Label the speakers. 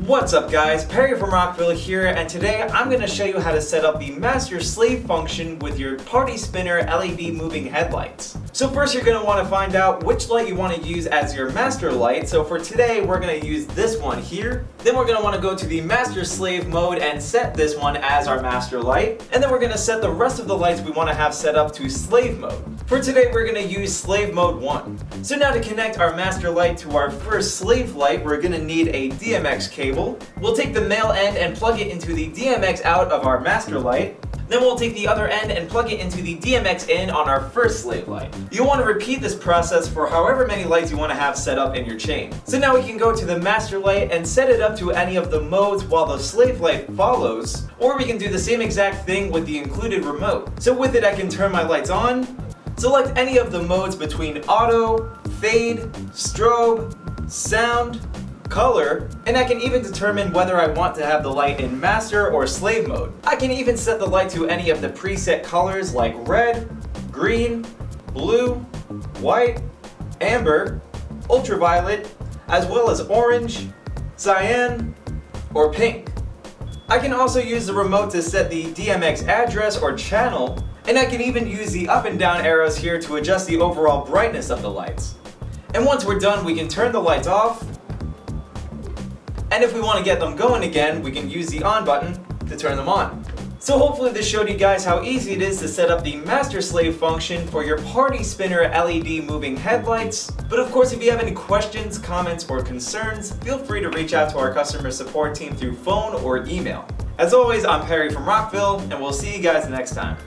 Speaker 1: What's up guys, Perry from Rockville here, and today I'm going to show you how to set up the master slave function with your party spinner LED moving headlights. So first you're going to want to find out which light you want to use as your master light. So for today we're going to use this one here. Then we're going to want to go to the master slave mode and set this one as our master light. And then we're going to set the rest of the lights we want to have set up to slave mode. For today we're going to use slave mode 1. So now to connect our master light to our first slave light, we're going to need a DMX cable. We'll take the male end and plug it into the DMX out of our master light. Then we'll take the other end and plug it into the DMX in on our first slave light. You'll want to repeat this process for however many lights you want to have set up in your chain. So now we can go to the master light and set it up to any of the modes while the slave light follows, or we can do the same exact thing with the included remote. So with it I can turn my lights on, select any of the modes between auto, fade, strobe, sound, color, and I can even determine whether I want to have the light in master or slave mode. I can even set the light to any of the preset colors like red, green, blue, white, amber, ultraviolet, as well as orange, cyan, or pink. I can also use the remote to set the DMX address or channel, and I can even use the up and down arrows here to adjust the overall brightness of the lights. And once we're done, we can turn the lights off. And if we want to get them going again, we can use the on button to turn them on. So hopefully this showed you guys how easy it is to set up the master slave function for your party spinner LED moving headlights. But of course, if you have any questions, comments, or concerns, feel free to reach out to our customer support team through phone or email. As always, I'm Perry from Rockville, and we'll see you guys next time.